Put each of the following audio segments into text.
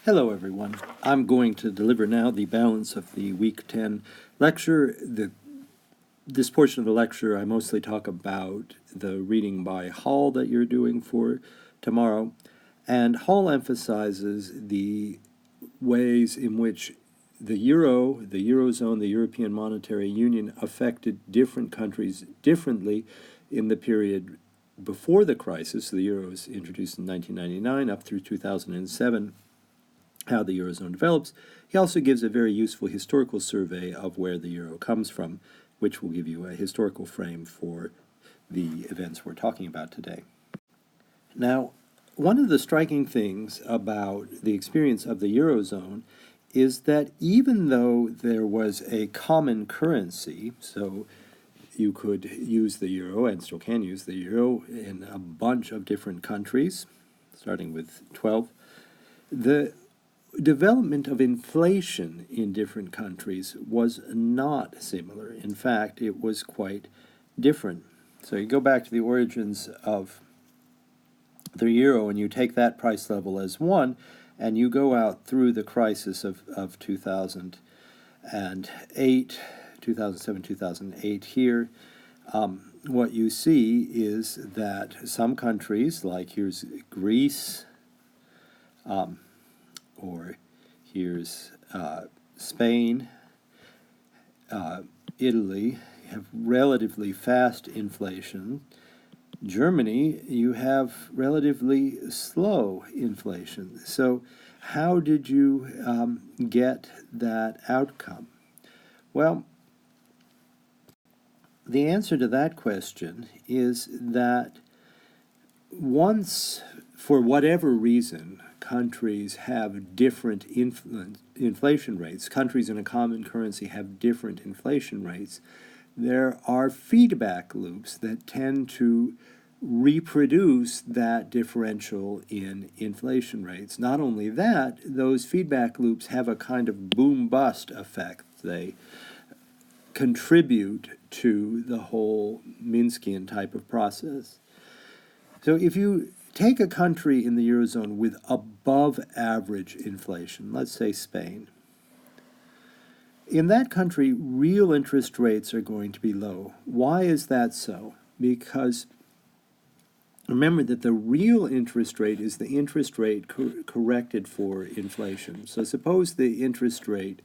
Hello everyone. I'm going to deliver now the balance of the Week 10 lecture. This portion of the lecture I mostly talk about the reading by Hall that you're doing for tomorrow. And Hall emphasizes the ways in which the euro, the eurozone, the European Monetary Union affected different countries differently in the period before the crisis. The euro was introduced in 1999 up through 2007. How the Eurozone develops. He also gives a very useful historical survey of where the euro comes from, which will give you a historical frame for the events we're talking about today. Now, one of the striking things about the experience of the Eurozone is that even though there was a common currency, so you could use the euro and still can use the euro in a bunch of different countries, starting with 12, the development of inflation in different countries was not similar. In fact, it was quite different. So you go back to the origins of the euro and you take that price level as 1, and you go out through the crisis of 2008, 2007, 2008 here. What you see is that some countries, like here's Greece, or here's Spain, Italy, have relatively fast inflation. Germany, you have relatively slow inflation. So how did you get that outcome? Well, the answer to that question is that once, for whatever reason, countries have different inflation rates, countries in a common currency have different inflation rates, there are feedback loops that tend to reproduce that differential in inflation rates. Not only that, those feedback loops have a kind of boom-bust effect. They contribute to the whole Minskian type of process. So if you take a country in the Eurozone with above average inflation, let's say Spain. In that country, real interest rates are going to be low. Why is that so? Because remember that the real interest rate is the interest rate corrected for inflation. So suppose the interest rate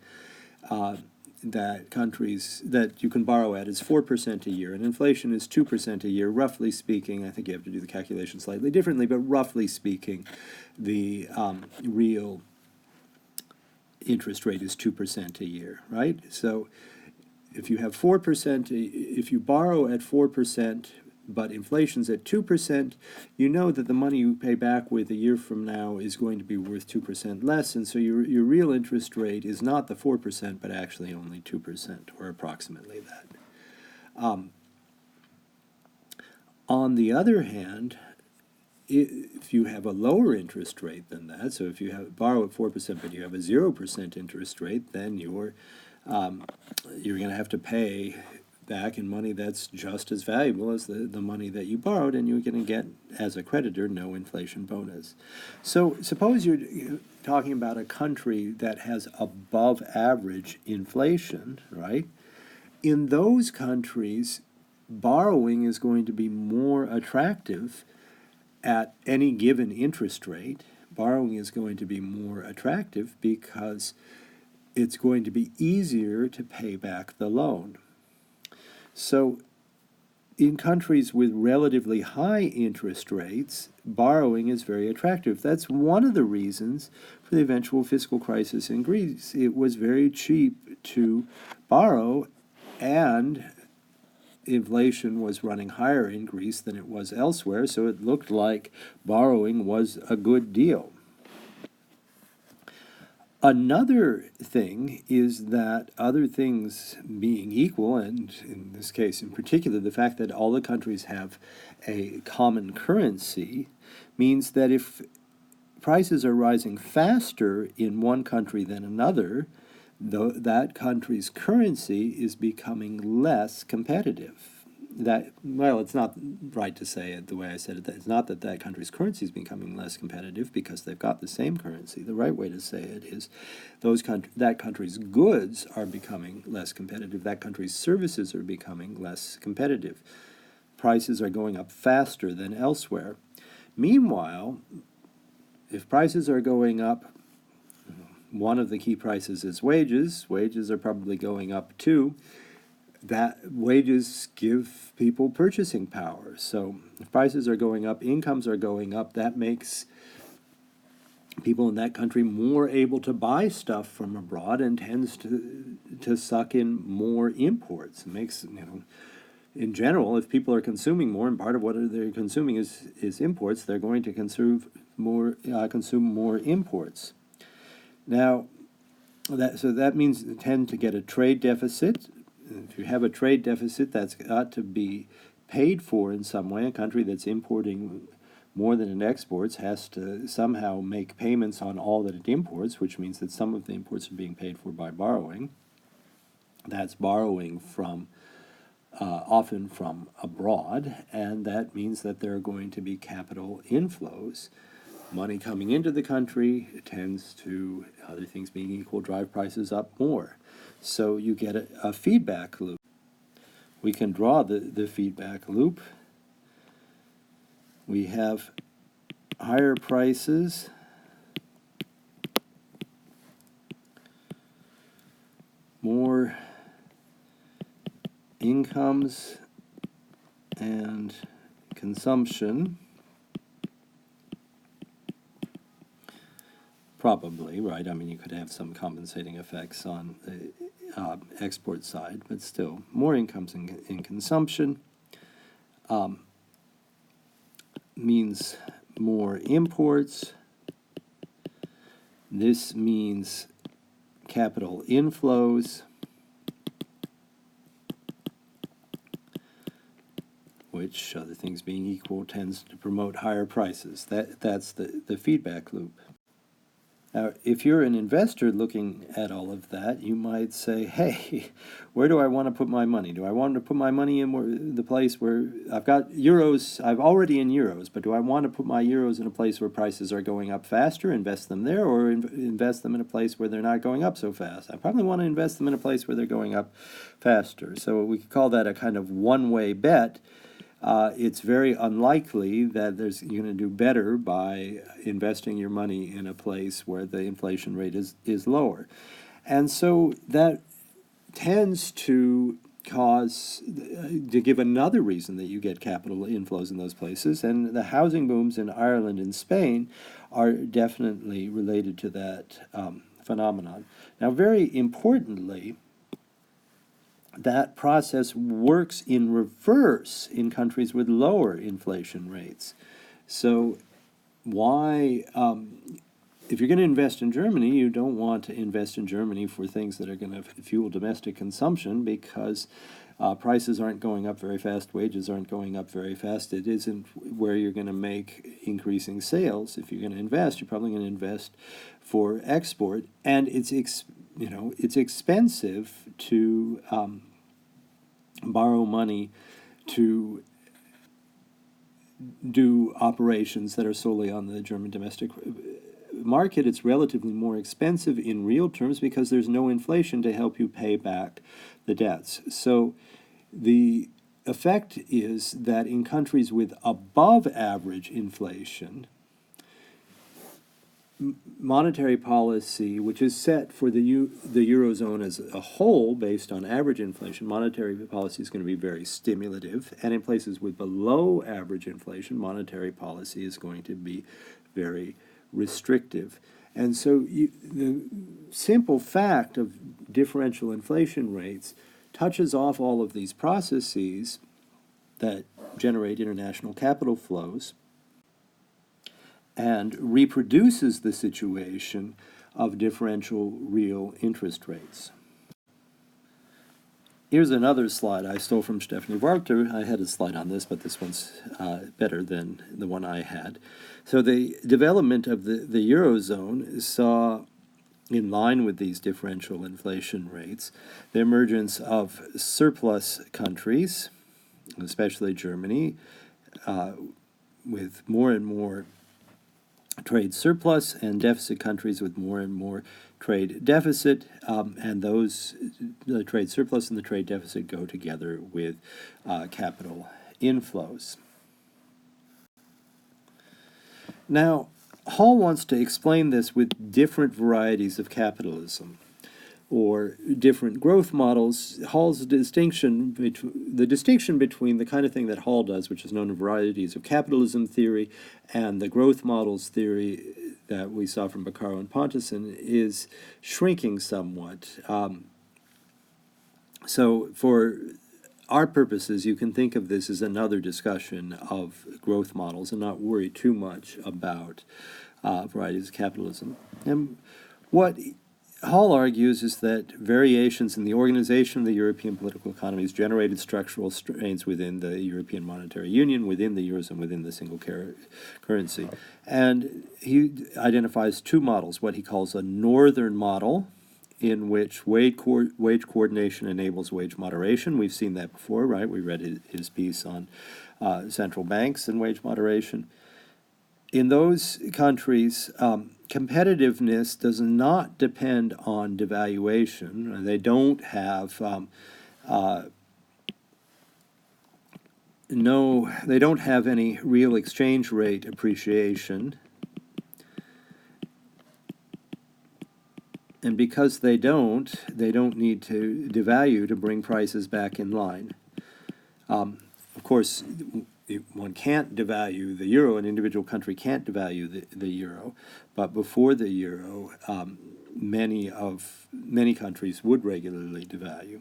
that you can borrow at is 4% a year, and inflation is 2% a year, roughly speaking. I think you have to do the calculation slightly differently, but roughly speaking, the real interest rate is 2% a year, right? So if you have 4%, if you borrow at 4%, but inflation's at 2%, you know that the money you pay back with a year from now is going to be worth 2% less, and so your real interest rate is not the 4%, but actually only 2%, or approximately that. On the other hand, if you have a lower interest rate than that, so if you borrow at 4% but you have a 0% interest rate, then you're going to have to pay back in money that's just as valuable as the money that you borrowed, and you're going to get, as a creditor, no inflation bonus. So suppose you're talking about a country that has above average inflation, right? In those countries, borrowing is going to be more attractive at any given interest rate. Borrowing is going to be more attractive because it's going to be easier to pay back the loan. So in countries with relatively high interest rates, borrowing is very attractive. That's one of the reasons for the eventual fiscal crisis in Greece. It was very cheap to borrow, and inflation was running higher in Greece than it was elsewhere, so it looked like borrowing was a good deal. Another thing is that, other things being equal, and in this case in particular, the fact that all the countries have a common currency means that if prices are rising faster in one country than another, that country's currency is becoming less competitive. well, it's not right to say it the way I said it. It's not that that country's currency is becoming less competitive because they've got the same currency. The right way to say it is that country's goods are becoming less competitive. That country's services are becoming less competitive. Prices are going up faster than elsewhere. Meanwhile, if prices are going up, one of the key prices is wages. Wages are probably going up too. That wages give people purchasing power. So if prices are going up, incomes are going up, that makes people in that country more able to buy stuff from abroad and tends to suck in more imports. It makes, in general, if people are consuming more, and part of what they're consuming is imports, they're going to consume more imports. Now, that means they tend to get a trade deficit. If you have a trade deficit, that's got to be paid for in some way. A country that's importing more than it exports has to somehow make payments on all that it imports, which means that some of the imports are being paid for by borrowing. That's borrowing from often from abroad, and that means that there are going to be capital inflows. Money coming into the country tends to, other things being equal, drive prices up more. So you get a feedback loop. We can draw the feedback loop. We have higher prices, more incomes and consumption. Probably, right? I mean, you could have some compensating effects on the export side, but still, more incomes in consumption means more imports. This means capital inflows, which, other things being equal, tends to promote higher prices. That's the feedback loop. Now, if you're an investor looking at all of that, you might say, hey, where do I want to put my money? Do I want to put my money in the place where I've got euros, I'm already in euros, but do I want to put my euros in a place where prices are going up faster, invest them there, or invest them in a place where they're not going up so fast? I probably want to invest them in a place where they're going up faster. So we could call that a kind of one-way bet. It's very unlikely that you're going to do better by investing your money in a place where the inflation rate is lower. And so that tends to give another reason that you get capital inflows in those places. And the housing booms in Ireland and Spain are definitely related to that phenomenon. Now, very importantly, that process works in reverse in countries with lower inflation rates. So why, if you're going to invest in Germany, you don't want to invest in Germany for things that are going to fuel domestic consumption because prices aren't going up very fast, wages aren't going up very fast. It isn't where you're going to make increasing sales. If you're going to invest, you're probably going to invest for export, and it's expensive to borrow money to do operations that are solely on the German domestic market. It's relatively more expensive in real terms because there's no inflation to help you pay back the debts. So the effect is that in countries with above average inflation, monetary policy, which is set for the Eurozone as a whole based on average inflation, monetary policy is going to be very stimulative. And in places with below average inflation, monetary policy is going to be very restrictive. And so the simple fact of differential inflation rates touches off all of these processes that generate international capital flows and reproduces the situation of differential real interest rates. Here's another slide I stole from Stephanie Walter. I had a slide on this, but this one's better than the one I had. So the development of the Eurozone saw, in line with these differential inflation rates, the emergence of surplus countries, especially Germany, with more and more trade surplus, and deficit countries with more and more trade deficit, and the trade surplus and the trade deficit go together with capital inflows. Now, Hall wants to explain this with different varieties of capitalism, or different growth models. Hall's distinction, the distinction between the kind of thing that Hall does, which is known as varieties of capitalism theory, and the growth models theory that we saw from Beccaro and Pontusson, is shrinking somewhat. So for our purposes, you can think of this as another discussion of growth models and not worry too much about varieties of capitalism. And what Hall argues is that variations in the organization of the European political economies generated structural strains within the European Monetary Union, within the Eurozone, within the single currency. And he identifies two models, what he calls a northern model, in which wage coordination enables wage moderation. We've seen that before, right? We read his piece on central banks and wage moderation. In those countries, competitiveness does not depend on devaluation. They don't have they don't have any real exchange rate appreciation. And because they don't need to devalue to bring prices back in line. Of course, one can't devalue the euro. An individual country can't devalue the euro. But before the euro, many countries would regularly devalue.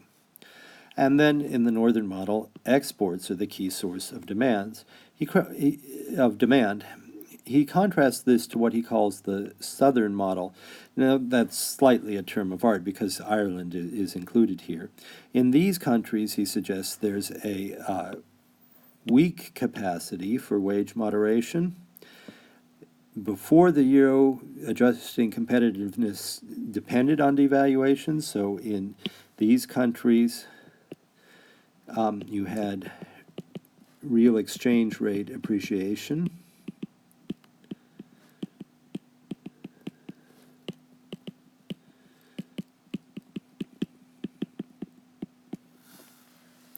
And then in the northern model, exports are the key source of demand. He contrasts this to what he calls the southern model. Now, that's slightly a term of art because Ireland is included here. In these countries, he suggests there's a weak capacity for wage moderation. Before the euro, adjusting competitiveness depended on devaluation. So in these countries, you had real exchange rate appreciation.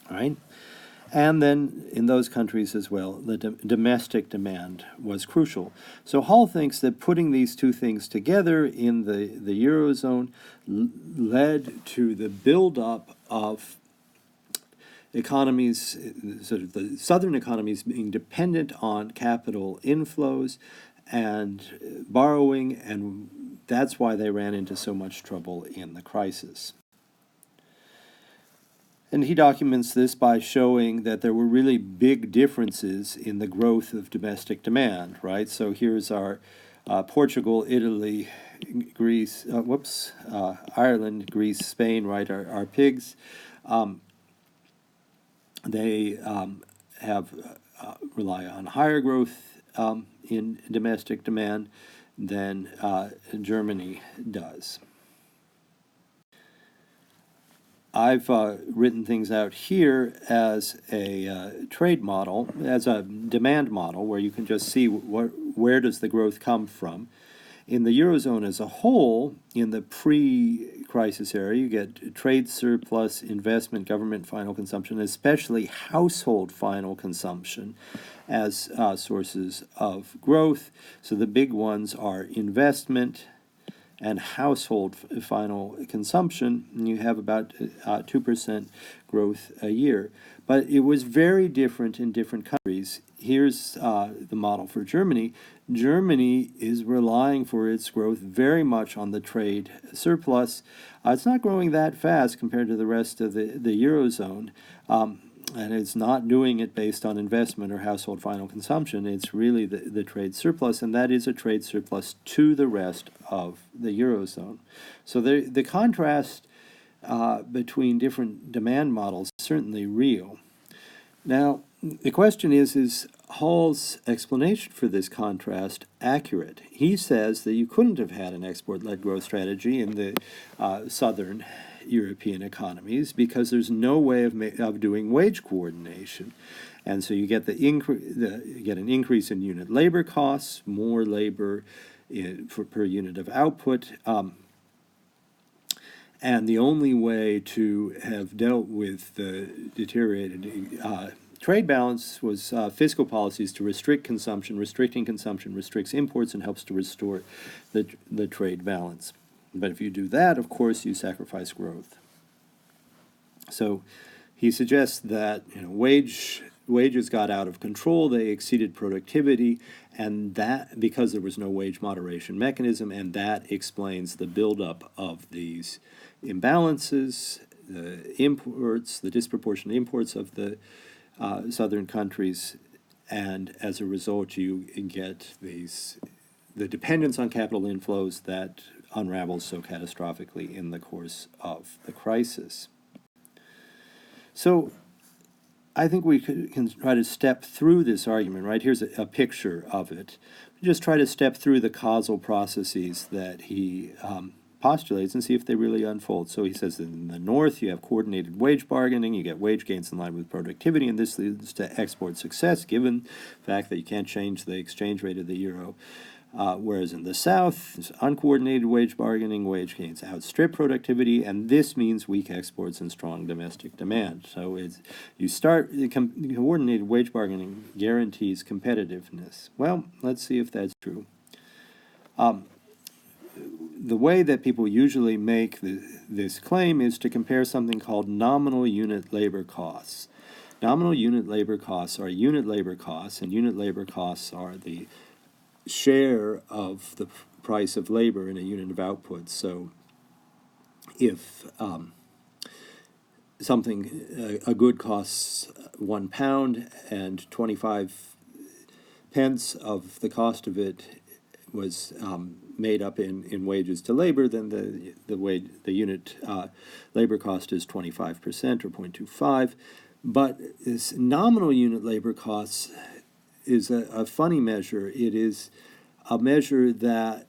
Right? And then in those countries as well, the domestic demand was crucial. So Hall thinks that putting these two things together in the Eurozone led to the buildup of economies, sort of the southern economies being dependent on capital inflows and borrowing, and that's why they ran into so much trouble in the crisis. And he documents this by showing that there were really big differences in the growth of domestic demand, right? So here's our Portugal, Italy, Greece, Ireland, Greece, Spain, right, our pigs. They rely on higher growth in domestic demand than Germany does. I've written things out here as a trade model, as a demand model, where you can just see where does the growth come from. In the Eurozone as a whole, in the pre-crisis era, you get trade surplus, investment, government final consumption, especially household final consumption as sources of growth. So the big ones are investment and household final consumption, and you have about 2% growth a year. But it was very different in different countries. Here's the model for Germany. Germany is relying for its growth very much on the trade surplus. It's not growing that fast compared to the rest of the Eurozone. And it's not doing it based on investment or household final consumption. It's really the trade surplus, and that is a trade surplus to the rest of the Eurozone. So the contrast between different demand models is certainly real. Now, the question is Hall's explanation for this contrast accurate? He says that you couldn't have had an export-led growth strategy in the southern European economies because there's no way of doing wage coordination. And so you get you get an increase in unit labor costs, more labor per unit of output. And the only way to have dealt with the deteriorated trade balance was fiscal policies to restrict consumption. Restricting consumption restricts imports and helps to restore the trade balance. But if you do that, of course, you sacrifice growth. So he suggests that wages got out of control, they exceeded productivity, and that because there was no wage moderation mechanism, and that explains the buildup of these imbalances, the disproportionate imports of the southern countries, and as a result you get the dependence on capital inflows that unravels so catastrophically in the course of the crisis. So I think we can try to step through this argument, right? Here's a picture of it. Just try to step through the causal processes that he postulates and see if they really unfold. So he says that in the North you have coordinated wage bargaining, you get wage gains in line with productivity, and this leads to export success given the fact that you can't change the exchange rate of the euro. Whereas in the South, it's uncoordinated wage bargaining, wage gains outstrip productivity, and this means weak exports and strong domestic demand. So coordinated wage bargaining guarantees competitiveness. Well, let's see if that's true. The way that people usually make this claim is to compare something called nominal unit labor costs. Nominal unit labor costs are unit labor costs, and unit labor costs are the share of the price of labor in a unit of output. So if a good costs £1 and 25 pence of the cost of it was made up in wages to labor, then the unit labor cost is 25% or 0.25. But this nominal unit labor costs is a funny measure. It is a measure that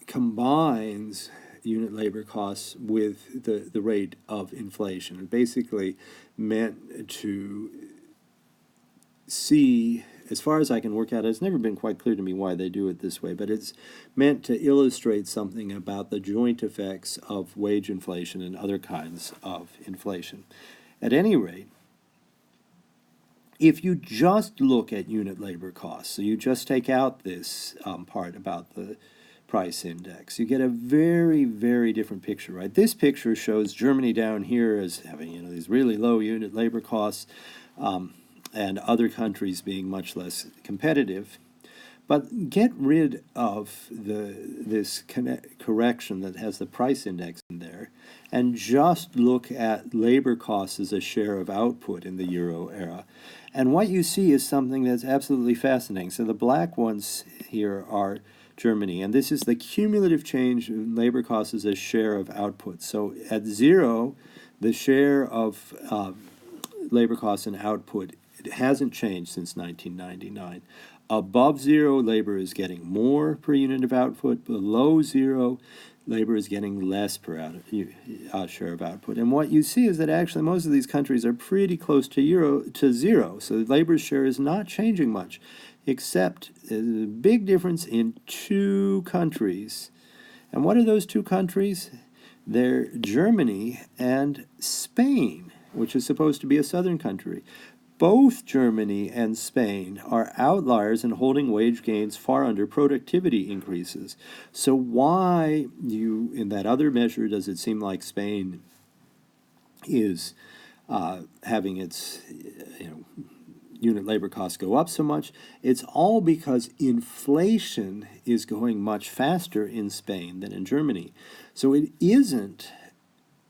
combines unit labor costs with the rate of inflation, and basically meant to see, as far as I can work out, it's never been quite clear to me why they do it this way, but it's meant to illustrate something about the joint effects of wage inflation and other kinds of inflation. At any rate, if you just look at unit labor costs, so you just take out this part about the price index, you get a very, very different picture, right? This picture shows Germany down here as having these really low unit labor costs, and other countries being much less competitive. But get rid of this correction that has the price index in there, and just look at labor costs as a share of output in the euro era. And what you see is something that's absolutely fascinating. So the black ones here are Germany, and this is the cumulative change in labor costs as a share of output. So at zero, the share of labor costs and output, it hasn't changed since 1999. Above zero, labor is getting more per unit of output. Below zero, labor is getting less per share of output. And what you see is that actually most of these countries are pretty close to zero. So labor's share is not changing much, except there's a big difference in two countries. And what are those two countries? They're Germany and Spain, which is supposed to be a southern country. Both Germany and Spain are outliers in holding wage gains far under productivity increases. So why in that other measure, does it seem like Spain is having its unit labor costs go up so much? It's all because inflation is going much faster in Spain than in Germany. So it isn't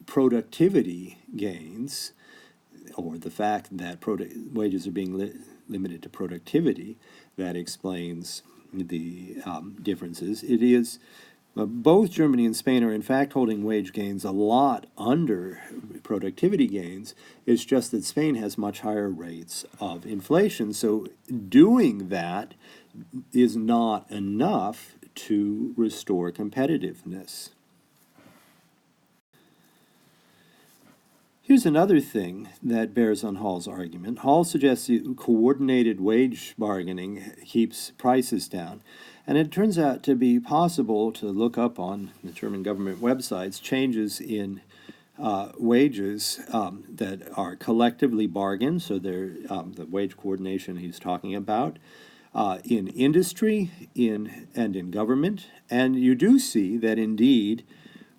productivity gains or the fact that wages are being limited to productivity that explains the differences. It is Both Germany and Spain are in fact holding wage gains a lot under productivity gains. It's just that Spain has much higher rates of inflation. So doing that is not enough to restore competitiveness. Here's another thing that bears on Hall's argument. Hall suggests that coordinated wage bargaining keeps prices down. And it turns out to be possible to look up on the German government websites changes in wages that are collectively bargained, so they're the wage coordination he's talking about, in industry and in government. And you do see that indeed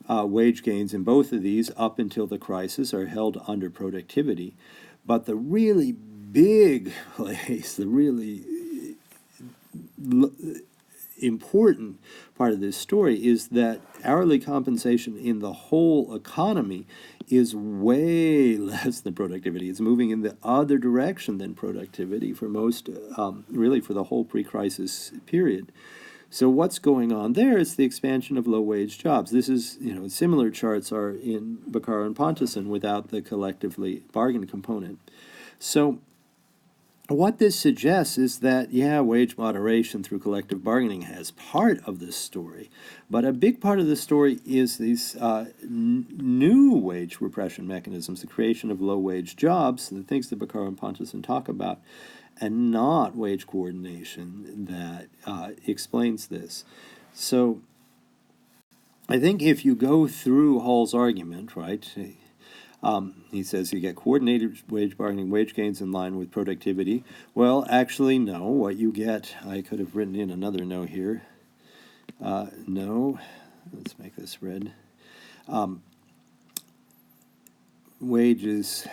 wage gains in both of these up until the crisis are held under productivity. But the really big place, the really important part of this story is that hourly compensation in the whole economy is way less than productivity. It's moving in the other direction than productivity for most, really for the whole pre-crisis period. So what's going on there is the expansion of low-wage jobs. This is, similar charts are in Bakar and Pontusson without the collectively bargained component. So what this suggests is that, wage moderation through collective bargaining has part of this story, but a big part of the story is these new wage repression mechanisms, the creation of low-wage jobs, the things that Bakar and Pontusson talk about, and not wage coordination that explains this. So I think if you go through Hall's argument, right, he says you get coordinated wage bargaining, wage gains in line with productivity. Well, actually, no. What you get, I could have written in another no here. No. Let's make this red. Wages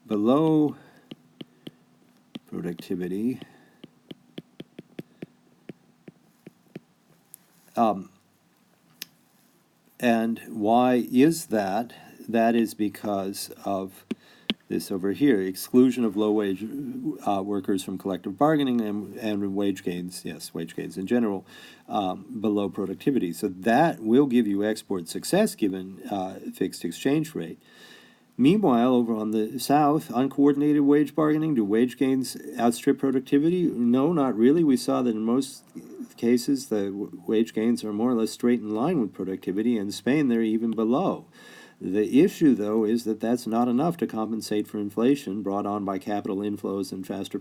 below productivity. And why is that? That is because of this over here, exclusion of low-wage workers from collective bargaining and wage gains, wage gains in general, below productivity. So that will give you export success given fixed exchange rate. Meanwhile, over on the South, uncoordinated wage bargaining, do wage gains outstrip productivity? No, not really. We saw that in most cases, the wage gains are more or less straight in line with productivity. In Spain, they're even below. The issue, though, is that that's not enough to compensate for inflation brought on by capital inflows and faster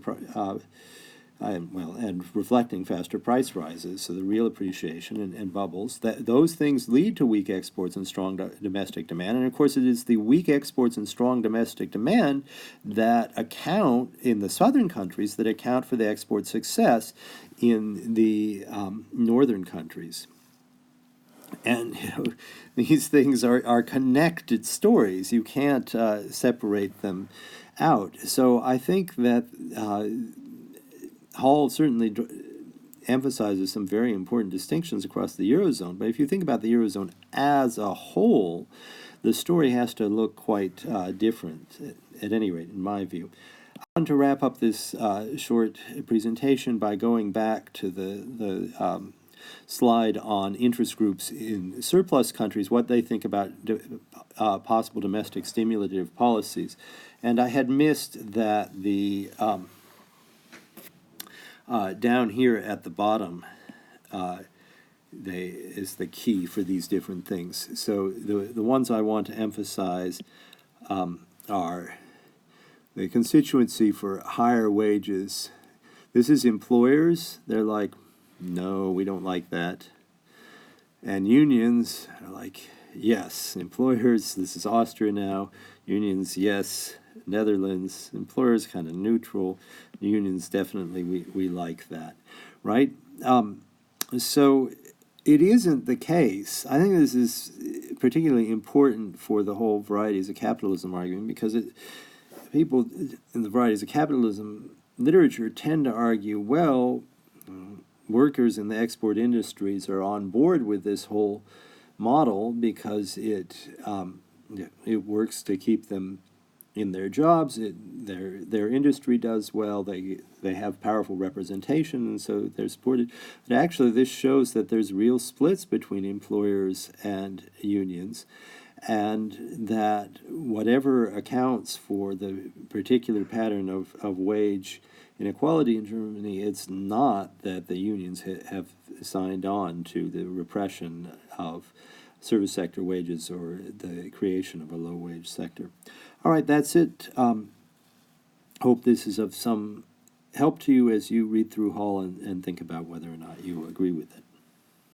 and reflecting faster price rises, so the real appreciation and bubbles, those things lead to weak exports and strong domestic demand. And of course, it is the weak exports and strong domestic demand that account, in the southern countries, that account for the export success in the northern countries. And these things are connected stories. You can't separate them out. So I think that Hall certainly emphasizes some very important distinctions across the Eurozone. But if you think about the Eurozone as a whole, the story has to look quite different, at any rate, in my view. I want to wrap up this short presentation by going back to the slide on interest groups in surplus countries, what they think about possible domestic stimulative policies. And I had missed that the down here at the bottom is the key for these different things. So the ones I want to emphasize are the constituency for higher wages. This is employers. They're like, no, we don't like that. And unions are like, yes. Employers, this is Austria now. Unions, yes. Netherlands, employers kind of neutral. Unions, definitely, we like that, right? So it isn't the case. I think this is particularly important for the whole varieties of capitalism argument, because people in the varieties of capitalism literature tend to argue, well, workers in the export industries are on board with this whole model because it works to keep them in their jobs. Their industry does well. They have powerful representation, and so they're supported. But actually, this shows that there's real splits between employers and unions, and that whatever accounts for the particular pattern of wage inequality in Germany, it's not that the unions have signed on to the repression of service sector wages or the creation of a low-wage sector. All right, that's it. Hope this is of some help to you as you read through Hall and think about whether or not you agree with it.